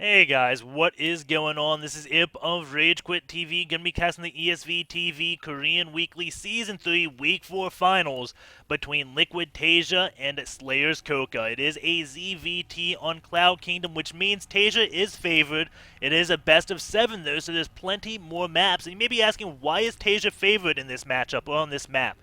Hey guys, what is going on? This is Ip of Rage Quit TV, gonna be casting the ESV TV Korean Weekly Season 3 Week 4 Finals between Liquid Taeja and Slayers.Coca. It is a ZVT on Cloud Kingdom, which means Taeja is favored. It is a best of 7 though, so there's plenty more maps. And you may be asking, why is Taeja favored in this matchup or on this map?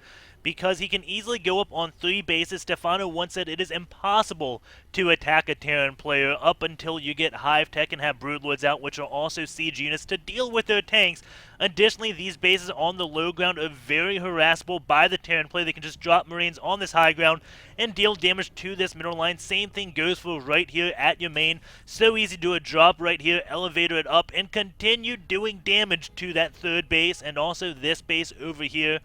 Because he can easily go up on 3 bases. Stefano once said it is impossible to attack a Terran player up until you get Hive Tech and have Broodlords out, which are also siege units to deal with their tanks. Additionally, these bases on the low ground are very harassable by the Terran player. They can just drop Marines on this high ground and deal damage to this middle line. Same thing goes for right here at your main. So easy to do a drop right here, elevator it up, and continue doing damage to that third base and also this base over here.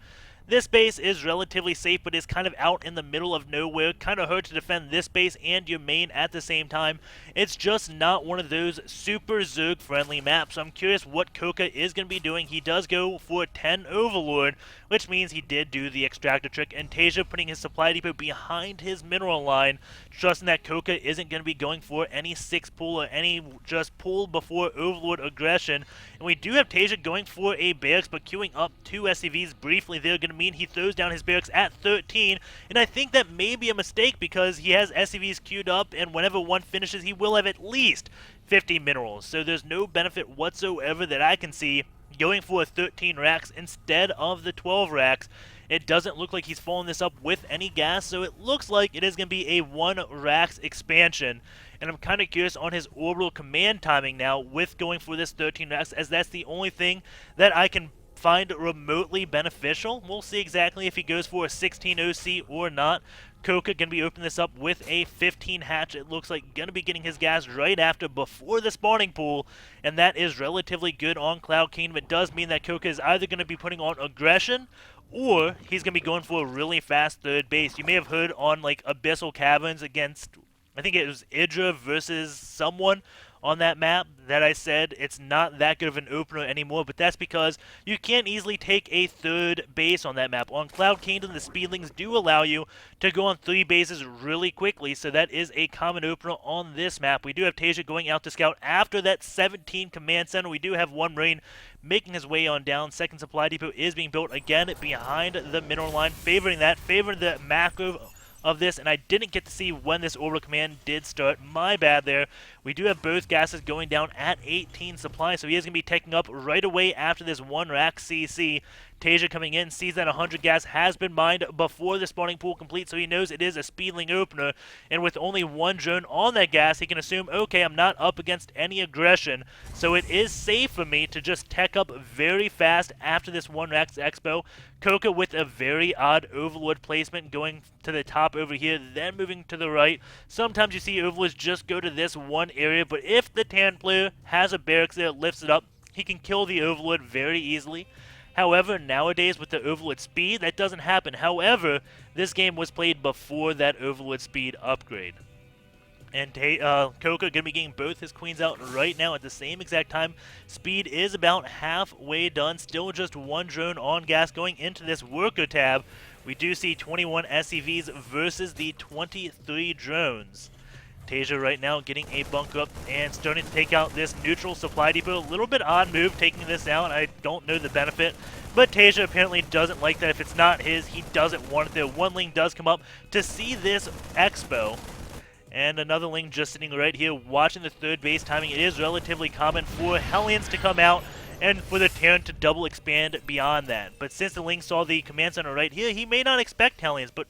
This base is relatively safe, but is kind of out in the middle of nowhere. Kind of hard to defend this base and your main at the same time. It's just not one of those super Zerg-friendly maps. So I'm curious what Coca is going to be doing. He does go for 10 Overlord, which means he did do the extractor trick. And Taeja putting his supply depot behind his mineral line, trusting that Coca isn't going to be going for any 6 pull or any just pull before Overlord aggression. And we do have Taeja going for a barracks, but queuing up 2 SCVs briefly. They're going to mean he throws down his barracks at 13, and I think that may be a mistake because he has SCVs queued up, and whenever one finishes, he will have at least 50 minerals. So there's no benefit whatsoever that I can see going for 13 racks instead of the 12 racks. It doesn't look like he's following this up with any gas, so it looks like it is going to be a 1 racks expansion. And I'm kind of curious on his orbital command timing now with going for this 13 racks, as that's the only thing that I can find remotely beneficial. We'll see exactly if he goes for a 16 OC or not. Coca going to be opening this up with a 15 hatch. It looks like going to be getting his gas right after, before the spawning pool, and that is relatively good on Cloud Kingdom. It does mean that Coca is either going to be putting on aggression, or he's going to be going for a really fast third base. You may have heard on like Abyssal Caverns against, I think it was Idra versus someone on that map, that I said it's not that good of an opener anymore, but that's because you can't easily take a third base on that map. On Cloud Kingdom, the speedlings do allow you to go on 3 bases really quickly, so that is a common opener on this map. We do have Taeja going out to scout after that 17 command center. We do have one Marine making his way on down. Second supply depot is being built again behind the mineral line, favoring the macro of this, and I didn't get to see when this orbital command did start. My bad there. We do have both gases going down at 18 supply, so he is going to be taking up right away after this 1 rack CC. Taeja coming in, sees that 100 gas has been mined before the spawning pool complete, so he knows it is a speedling opener, and with only 1 drone on that gas, he can assume, okay, I'm not up against any aggression, so it is safe for me to just tech up very fast after this 1 rack expo. Coca with a very odd overlord placement, going to the top over here, then moving to the right. Sometimes you see overlords just go to this one area, but if the Terran player has a barracks there, lifts it up, he can kill the overlord very easily. However, nowadays with the overlord speed, that doesn't happen. However, this game was played before that overlord speed upgrade. And Coca going to be getting both his queens out right now at the same exact time. Speed is about halfway done. Still just 1 drone on gas going into this worker tab. We do see 21 SCVs versus the 23 drones. Taeja right now getting a bunker up and starting to take out this neutral supply depot. A little bit odd move taking this out. I don't know the benefit, but Taeja apparently doesn't like that. If it's not his, he doesn't want it there. One Ling does come up to see this expo, and another Ling just sitting right here watching the third base timing. It is relatively common for Hellions to come out and for the Terran to double expand beyond that. But since the Ling saw the command center right here, he may not expect Hellions, but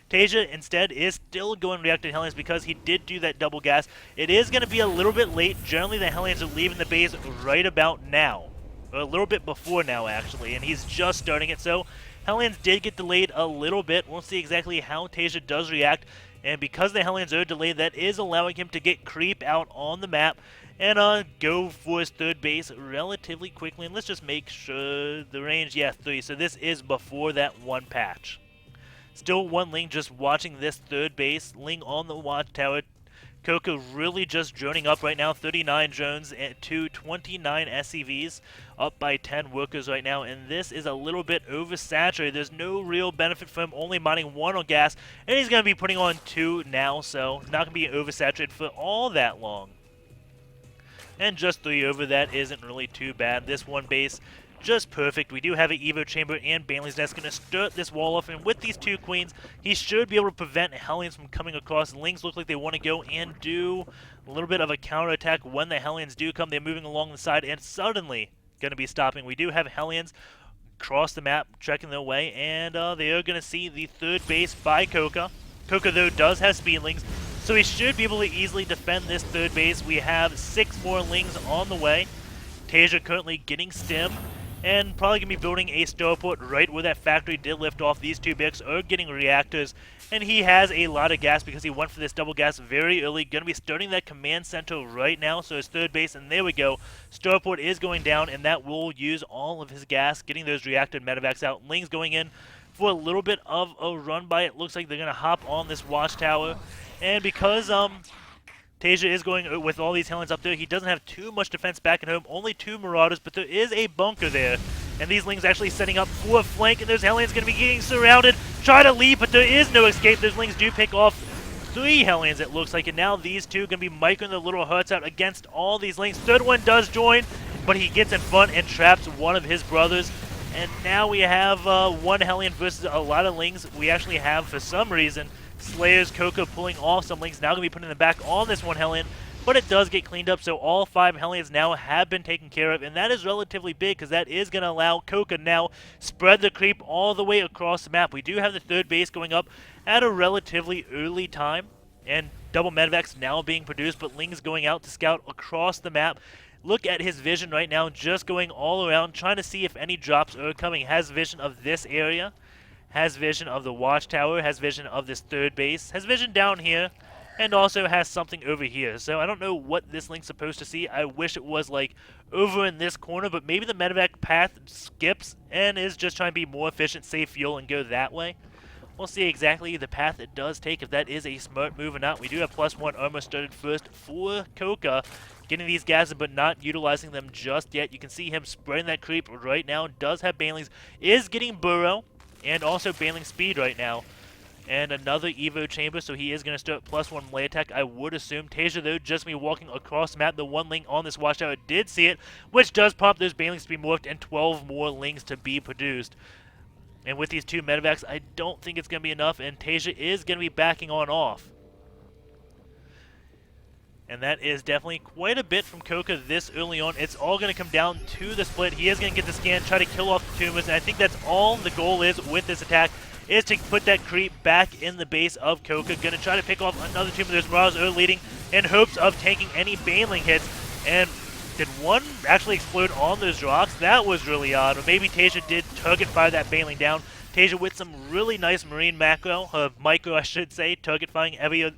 Taeja instead is still going reactive Hellions because he did do that double gas. It is going to be a little bit late. Generally, the Hellions are leaving the base right about now. Or a little bit before now, actually, and he's just starting it. So Hellions did get delayed a little bit. We'll see exactly how Taeja does react. And because the Hellions are delayed, that is allowing him to get creep out on the map and go for his third base relatively quickly. And let's just make sure the range, yeah, 3. So this is before that 1 patch. Still 1 Ling just watching this third base. Ling on the watchtower. Coca really just droning up right now. 39 drones to 29 SCVs. Up by 10 workers right now. And this is a little bit oversaturated. There's no real benefit for him only mining 1 on gas. And he's going to be putting on 2 now. So not going to be oversaturated for all that long. And just 3 over that isn't really too bad. This one base, just perfect. We do have an Evo Chamber and Bailey's Nest going to stir this wall off. And with these 2 queens, he should be able to prevent Hellions from coming across. Lings look like they want to go and do a little bit of a counterattack when the Hellions do come. They're moving along the side and suddenly going to be stopping. We do have Hellions across the map, trekking their way, and they are going to see the 3rd base by Coca. Coca, though, does have Speedlings, so he should be able to easily defend this 3rd base. We have 6 more Lings on the way. Taeja currently getting Stim, and probably going to be building a starport right where that factory did lift off. These 2 Bix are getting reactors, and he has a lot of gas because he went for this double gas very early. Going to be starting that command center right now, so his 3rd base, and there we go. Starport is going down, and that will use all of his gas, getting those reactor medevacs out. Ling's going in for a little bit of a run by. It looks like they're going to hop on this watchtower, and because Taeja is going with all these Hellions up there, he doesn't have too much defense back at home, only 2 Marauders, but there is a bunker there. And these Lings actually setting up for a flank, and those Hellions going to be getting surrounded. Try to leave, but there is no escape. Those Lings do pick off 3 Hellions, it looks like, and now these 2 going to be microing their little hearts out against all these Lings. 3rd one does join, but he gets in front and traps one of his brothers. And now we have 1 Hellion versus a lot of Lings. We actually have, for some reason, Slayers.Coca pulling off some Lings, now going to be putting them back on this 1 Hellion, but it does get cleaned up, so all 5 Hellions now have been taken care of, and that is relatively big because that is going to allow Coca now spread the creep all the way across the map. We do have the 3rd base going up at a relatively early time, and double medevacs now being produced, but Ling's going out to scout across the map. Look at his vision right now, just going all around, trying to see if any drops are coming. Has vision of this area, has vision of the watchtower, has vision of this 3rd base, has vision down here, and also has something over here. So I don't know what this Link's supposed to see. I wish it was like over in this corner, but maybe the medevac path skips and is just trying to be more efficient, save fuel, and go that way. We'll see exactly the path it does take, if that is a smart move or not. We do have +1 armor started first for Coca, getting these gases but not utilizing them just yet. You can see him spreading that creep right now. Does have Banelings, is getting Burrow, and also Baneling speed right now. And another Evo Chamber, so he is going to start +1 melee attack, I would assume. Taeja, though, just me walking across the map. The 1 Ling on this watchtower did see it, which does pop those Banelings to be morphed, and 12 more Lings to be produced. And with these 2 medevacs, I don't think it's going to be enough, and Taeja is going to be backing on off. And that is definitely quite a bit from Coca this early on. It's all going to come down to the split. He is going to get the scan, try to kill off the tumors, and I think that's all the goal is with this attack, is to put that creep back in the base of Coca. Going to try to pick off another tumor. There's Marauders are leading in hopes of tanking any Baneling hits. And did one actually explode on those rocks? That was really odd. Or maybe Taeja did target fire that Baneling down. Taeja with some really nice marine macro, micro I should say, target firing every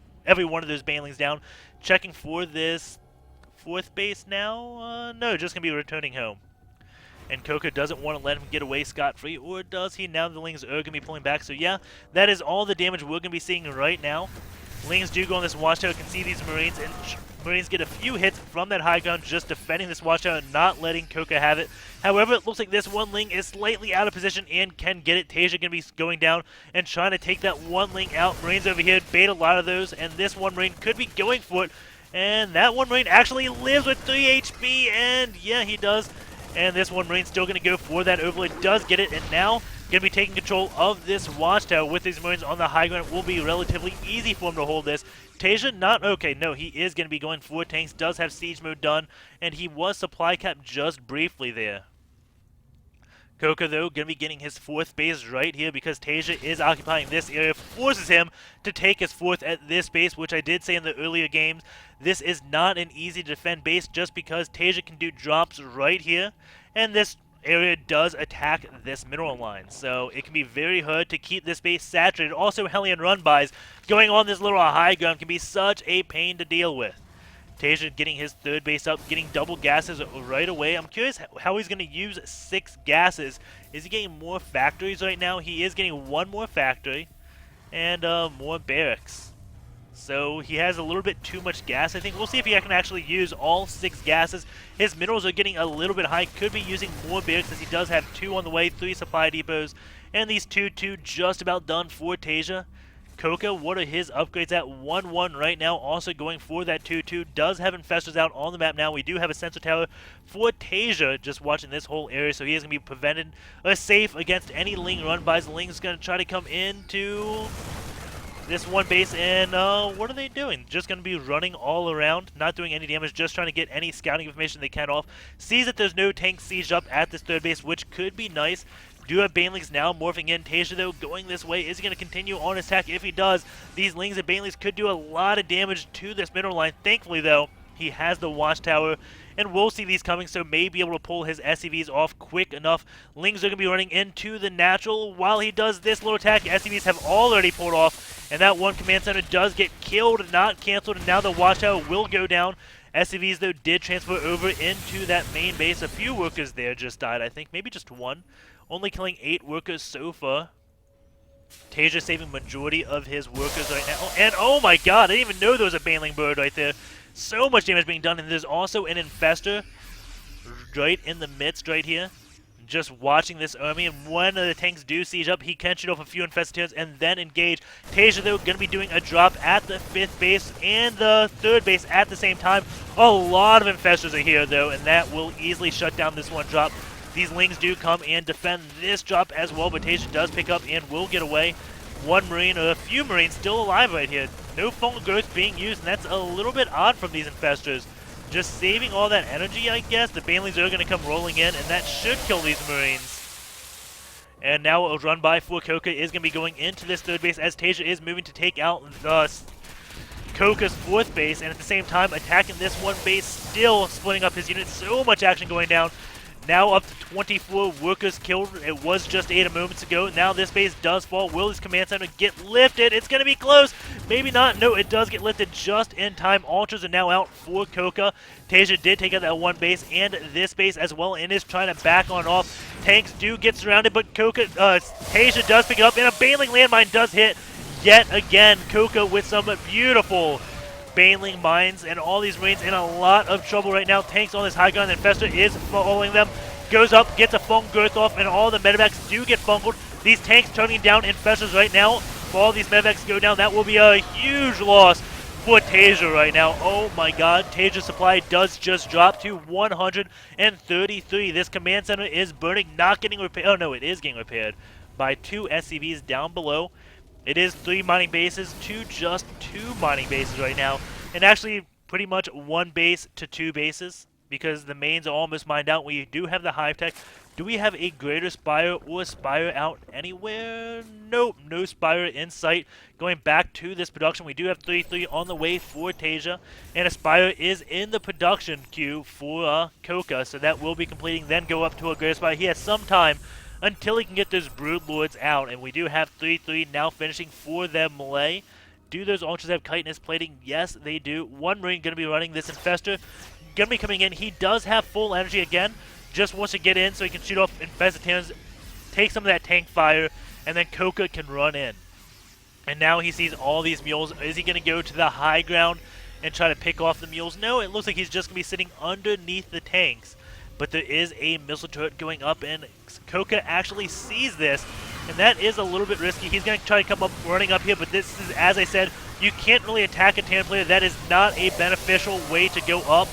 one of those Banelings down. Checking for this 4th base now. No, just going to be returning home. And Coca doesn't want to let him get away scot-free, or does he? Now the Lings are going to be pulling back. So yeah, that is all the damage we're going to be seeing right now. Lings do go on this watchtower, can see these Marines, and Marines get a few hits from that high ground, just defending this watchtower and not letting Coca have it. However, it looks like this 1 Ling is slightly out of position and can get it. Taeja going to be going down and trying to take that 1 Ling out. Marines over here bait a lot of those, and this 1 Marine could be going for it. And that 1 Marine actually lives with 3 HP, and yeah, he does. And this 1 Marine still going to go for that overload, does get it, and now going to be taking control of this watchtower with these Marines on the high ground. It will be relatively easy for him to hold this. Taeja not okay. No, he is going to be going for tanks, does have siege mode done, and he was supply capped just briefly there. Coca, though, going to be getting his 4th base right here because Taeja is occupying this area, forces him to take his 4th at this base, which I did say in the earlier games. This is not an easy to defend base just because Taeja can do drops right here, and this area does attack this mineral line, so it can be very hard to keep this base saturated. Also, Hellion run-bys going on this little high ground can be such a pain to deal with. Taeja getting his 3rd base up, getting double gases right away. I'm curious how he's going to use 6 gases. Is he getting more factories right now? He is getting 1 more factory and more barracks. So he has a little bit too much gas, I think. We'll see if he can actually use all 6 gases. His minerals are getting a little bit high. Could be using more barracks as he does have 2 on the way, 3 supply depots, and these 2 just about done for Taeja. Coca, what are his upgrades at? 1-1 right now, also going for that 2-2. Does have infestors out on the map now. We do have a sensor tower for Taeja just watching this whole area, so he is going to be prevented safe against any Ling run-bys. Ling's going to try to come into this one base, and what are they doing? Just going to be running all around, not doing any damage, just trying to get any scouting information they can off. Sees that there's no tank sieged up at this third base, which could be nice. Do have Banelings now morphing in. Taeja, though, going this way. Is he going to continue on his attack? If he does, these Lings and Banelings could do a lot of damage to this middle line. Thankfully, though, he has the watchtower, and we'll see these coming, so may be able to pull his SCVs off quick enough. Lings are going to be running into the natural. While he does this little attack, SCVs have already pulled off, and that one command center does get killed, not canceled, and now the watchtower will go down. SCVs, though, did transfer over into that main base. A few workers there just died, I think. Maybe just one. Only killing 8 workers so far. Taeja saving majority of his workers right now. And oh my god, I didn't even know there was a Baneling bird right there. So much damage being done, and there's also an infestor right in the midst right here. Just watching this army, and when the tanks do siege up, he can shoot off a few infestors and then engage. Taeja, though, going to be doing a drop at the 5th base and the 3rd base at the same time. A lot of infestors are here, though, and that will easily shut down this one drop. These Lings do come and defend this drop as well, but Taeja does pick up and will get away. One Marine, or a few Marines, still alive right here. No fungal growth being used, and that's a little bit odd from these infestors. Just saving all that energy, I guess. The Banelings are going to come rolling in, and that should kill these Marines. And now a run by for Coca is going to be going into this 3rd base as Taeja is moving to take out Coca's 4th base, and at the same time attacking this one base, still splitting up his unit. So much action going down. Now up to 24 workers killed. It was just 8 moments ago. Now this base does fall. Will his command center get lifted? It's going to be close. Maybe not. No, it does get lifted just in time. Ultras are now out for Coca. Taeja did take out that one base and this base as well, and is trying to back on off. Tanks do get surrounded, but Taeja does pick it up, and a Baneling landmine does hit yet again. Coca with some beautiful Baneling mines, and all these Marines in a lot of trouble right now. Tanks on this high ground, and Infestor is following them. Goes up, gets a fungal growth off, and all the medevacs do get fungled. These tanks turning down Infestors right now. If all these medevacs go down, that will be a huge loss for Taeja right now. Oh my god, Taeja's supply does just drop to 133. This command center is burning, not getting repaired. Oh no, it is getting repaired by 2 SCVs down below. It is 3 mining bases to just 2 mining bases right now. And actually pretty much 1 base to 2 bases, because the mains are almost mined out. We do have the hive tech. Do we have a greater spire or spire out anywhere? Nope, no spire in sight. Going back to this production, we do have 3-3 on the way for Taeja, and a spire is in the production queue for Coca, so that will be completing, then go up to a greater spire. He has some time until he can get those Brood Lords out, and we do have 3-3 now finishing for them melee. Do those Ultras have chitinous plating? Yes, they do. One Marine going to be running this Infestor. Going to be coming in. He does have full energy again. Just wants to get in so he can shoot off Infestitans, take some of that tank fire, and then Coca can run in. And now he sees all these mules. Is he going to go to the high ground and try to pick off the mules? No, it looks like he's just going to be sitting underneath the tanks. But there is a missile turret going up, and Coca actually sees this, and that is a little bit risky. He's going to try to come up running up here, but this is, as I said, you can't really attack a Tan player. That is not a beneficial way to go up.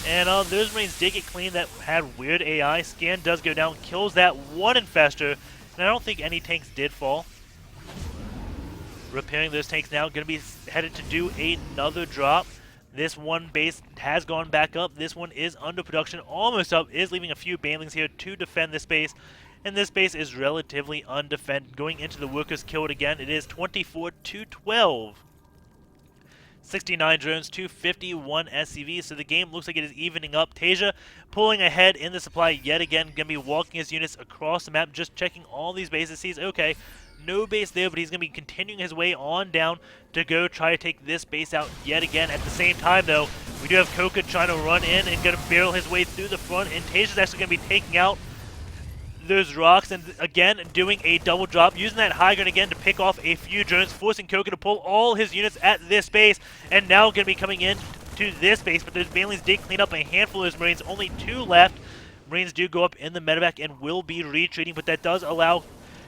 And those Marines did get clean that had weird AI. Scan does go down, kills that one Infestor, and I don't think any tanks did fall. Repairing those tanks now, going to be headed to do another drop. This one base has gone back up. This one is under production, almost up, is leaving a few Banelings here to defend this base. And this base is relatively undefended. Going into the workers killed again, it is 24-12. 69 drones to 51 SCVs, so the game looks like it is evening up. Taeja pulling ahead in the supply yet again, going to be walking his units across the map, just checking all these bases. Sees, okay, no base there, but he's going to be continuing his way on down to go try to take this base out yet again. At the same time, though, we do have Coca trying to run in and going to barrel his way through the front, and Taeja's actually going to be taking out those rocks and again doing a double drop, using that high ground again to pick off a few drones, forcing Coca to pull all his units at this base, and now going to be coming in to this base. But those Banelings did clean up a handful of those Marines, only 2 left. Marines do go up in the medevac and will be retreating, but that does allow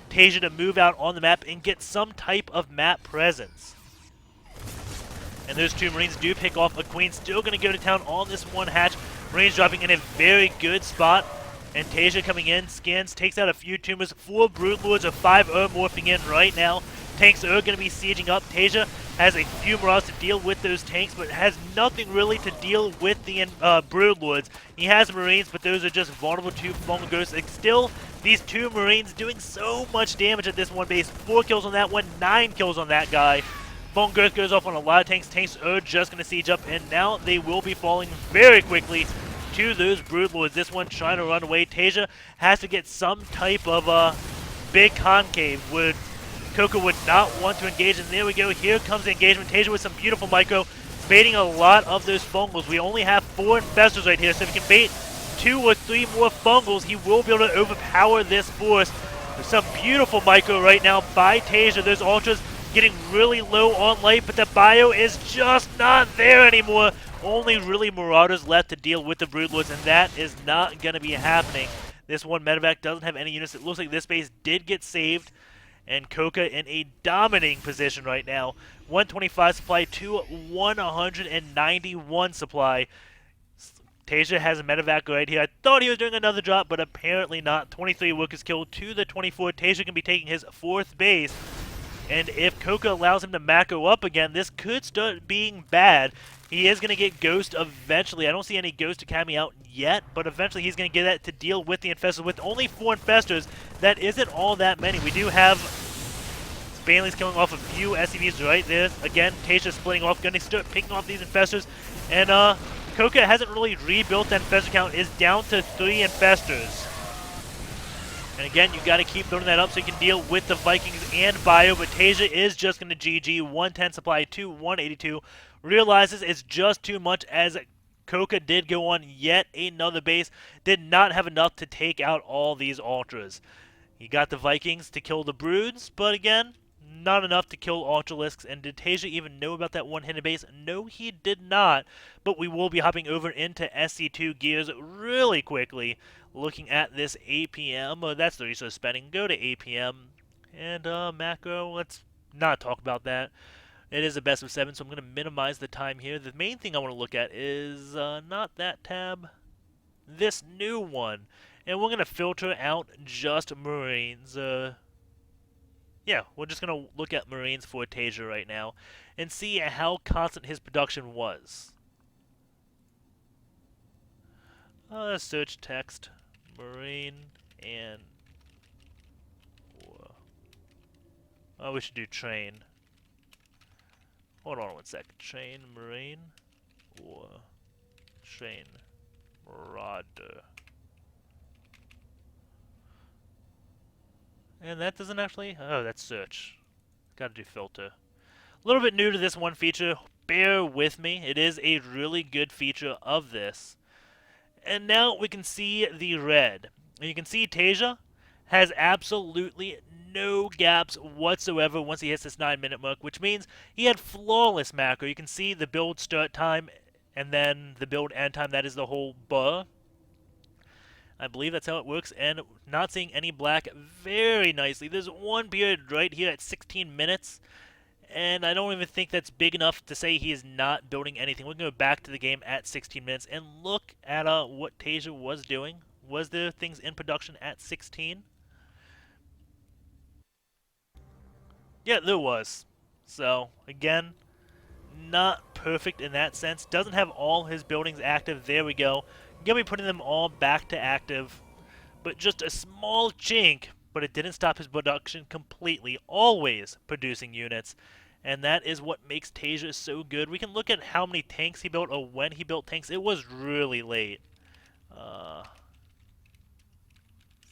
Taeja to move out on the map and get some type of map presence. And those two Marines do pick off a Queen. Still going to go to town on this one hatch. Marines dropping in a very good spot. And Taeja coming in, scans, takes out a few tumors. 4 Broodlords of 5 morphing in right now. Tanks are going to be sieging up. Taeja has a few Marauders to deal with those tanks, but has nothing really to deal with the Broodlords. He has Marines, but those are just vulnerable to Fungal Ghosts. Still, these 2 Marines doing so much damage at this one base. 4 kills on that one, 9 kills on that guy. Fungal Ghost goes off on a lot of tanks. Tanks are just going to siege up, and now they will be falling very quickly to those Broodlords. This one trying to run away. Taeja has to get some type of big concave. Coca would not want to engage, and there we go. Here comes the engagement. Taeja with some beautiful micro, baiting a lot of those fungals. We only have 4 infestors right here, so if he can bait 2 or 3 more fungals, he will be able to overpower this force. There's some beautiful micro right now by Taeja. Those ultras getting really low on life, but the bio is just not there anymore. Only really Marauders left to deal with the Broodlords, and that is not going to be happening. This one medevac doesn't have any units. It looks like this base did get saved, and Coca in a dominating position right now. 125 supply to 191 supply. Taeja has a medevac right here. I thought he was doing another drop, but apparently not. 23 workers killed to the 24. Taeja can be taking his 4th base. And if Coca allows him to macro up again, this could start being bad. He is going to get Ghost eventually. I don't see any Ghost Academy out yet, but eventually he's going to get that to deal with the Infestors. With only 4 Infestors, that isn't all that many. We do have Bailey's killing off a few SCVs right there. Again, Taeja splitting off, going to start picking off these Infestors. And Coca hasn't really rebuilt that Infestor count. Is down to 3 Infestors. And again, you got to keep building that up so you can deal with the Vikings and Bio. But Taeja is just going to GG. 110 supply to 182. Realizes it's just too much as Coca did go on yet another base. Did not have enough to take out all these Ultras. He got the Vikings to kill the Broods, but again, not enough to kill Ultralisks. And did Taeja even know about that one hidden base? No, he did not. But we will be hopping over into SC2 gears really quickly. Looking at this APM. That's the resource spending. Go to APM. And macro, let's not talk about that. It is a best of 7, so I'm going to minimize the time here. The main thing I want to look at is not that tab, this new one. And we're going to filter out just Marines. Yeah, we're just going to look at Marines for Taeja right now and see how constant his production was. Search text, Marine, and... Oh, we should do train. Hold on 1 sec. Train Marine or train Marauder. And that doesn't actually... Oh, that's search. Gotta do filter. A little bit new to this one feature. Bear with me. It is a really good feature of this. And now we can see the red. And you can see Taeja has absolutely no gaps whatsoever once he hits this 9-minute mark, which means he had flawless macro. You can see the build start time and then the build end time. That is the whole bar. I believe that's how it works, and not seeing any black very nicely. There's one period right here at 16 minutes, and I don't even think that's big enough to say he is not building anything. We're going to go back to the game at 16 minutes and look at what Taeja was doing. Was there things in production at 16? Yeah, there was. So, again, not perfect in that sense. Doesn't have all his buildings active. There we go. Gonna be putting them all back to active. But just a small chink, but it didn't stop his production completely. Always producing units. And that is what makes Taeja so good. We can look at how many tanks he built or when he built tanks. It was really late.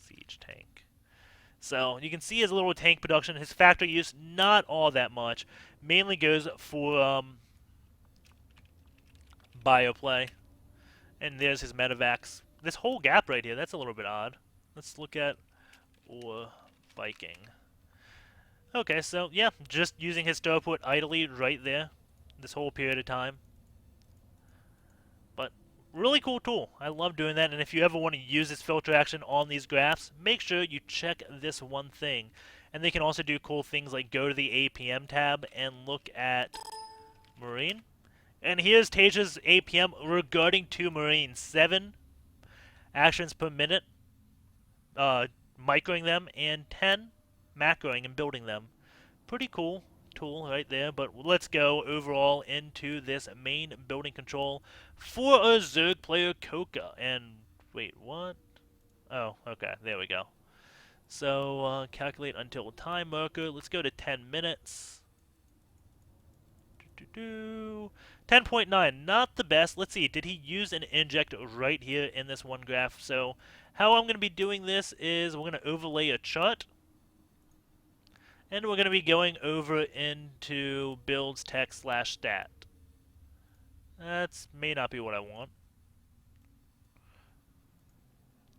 Siege tank. So you can see his little tank production. His factory use, not all that much. Mainly goes for bioplay. And there's his medevacs. This whole gap right here, that's a little bit odd. Let's look at Viking. Okay, so yeah, just using his starport idly right there this whole period of time. But really cool tool. I love doing that, and if you ever want to use this filter action on these graphs, make sure you check this one thing. And they can also do cool things like go to the APM tab and look at Marine. And here's Taeja's APM regarding to Marine. 7 actions per minute, microing them, and 10 macroing and building them. Pretty cool tool right there, but let's go overall into this main building control for a Zerg player, Coca. And wait, what? Oh, okay, there we go. So calculate until time marker. Let's go to 10 minutes. 10.9, not the best. Let's see, did he use an inject right here in this one graph? So how I'm going to be doing this is we're going to overlay a chart. And we're going to be going over into builds text / stat. That may not be what I want.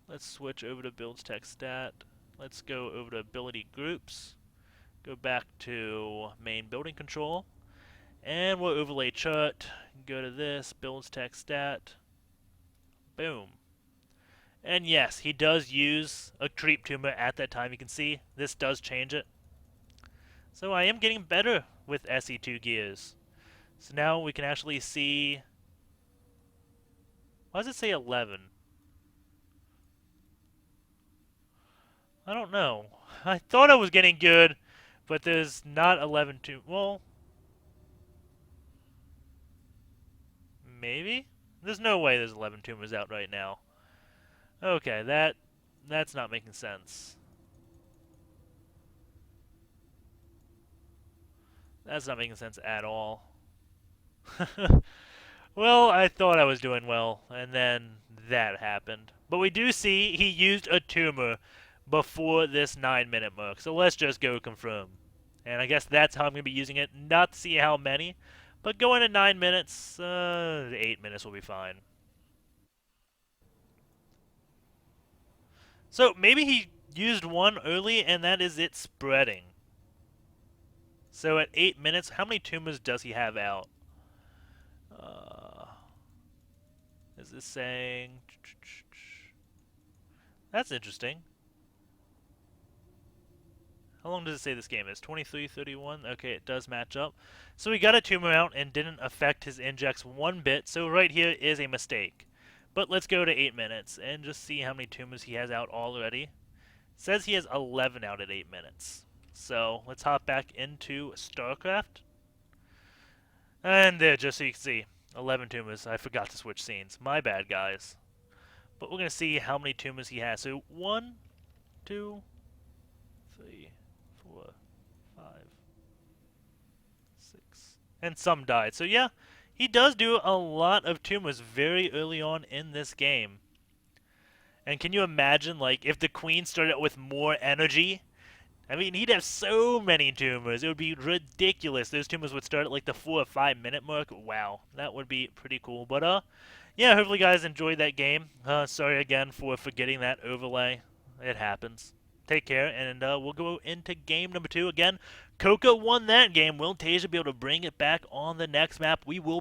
Let's switch over to builds text stat. Let's go over to ability groups. Go back to main building control. And we'll overlay chart. Go to this, builds text stat. Boom. And yes, he does use a creep tumor at that time. You can see this does change it. So I am getting better with SE2 gears. So now we can actually see... Why does it say 11? I don't know. I thought I was getting good, but there's not 11 to... Well... Maybe? There's no way there's 11 tumors out right now. Okay, that's not making sense. That's not making sense at all. Well, I thought I was doing well, and then that happened. But we do see he used a tumor before this 9-minute mark, so let's just go confirm. And I guess that's how I'm going to be using it, not to see how many, but going at 9 minutes, 8 minutes will be fine. So maybe he used one early, and that is it spreading. So at 8 minutes, how many tumors does he have out? Is this saying... That's interesting. How long does it say this game is? 23:31? Okay, it does match up. So he got a tumor out and didn't affect his injects one bit, so right here is a mistake. But let's go to 8 minutes and just see how many tumors he has out already. It says he has 11 out at 8 minutes. So let's hop back into StarCraft. And there, just so you can see, 11 tumors. I forgot to switch scenes. My bad, guys. But we're going to see how many tumors he has. So 1, 2, 3, 4, 5, 6. And some died. So yeah, he does do a lot of tumors very early on in this game. And can you imagine, like, if the Queen started out with more energy? I mean, he'd have so many tumors. It would be ridiculous. Those tumors would start at, like, the 4 or 5 minute mark. Wow, that would be pretty cool. But, yeah, hopefully you guys enjoyed that game. Sorry again for forgetting that overlay. It happens. Take care, and we'll go into game number 2. Again, Coca won that game. Will Taeja be able to bring it back on the next map? We will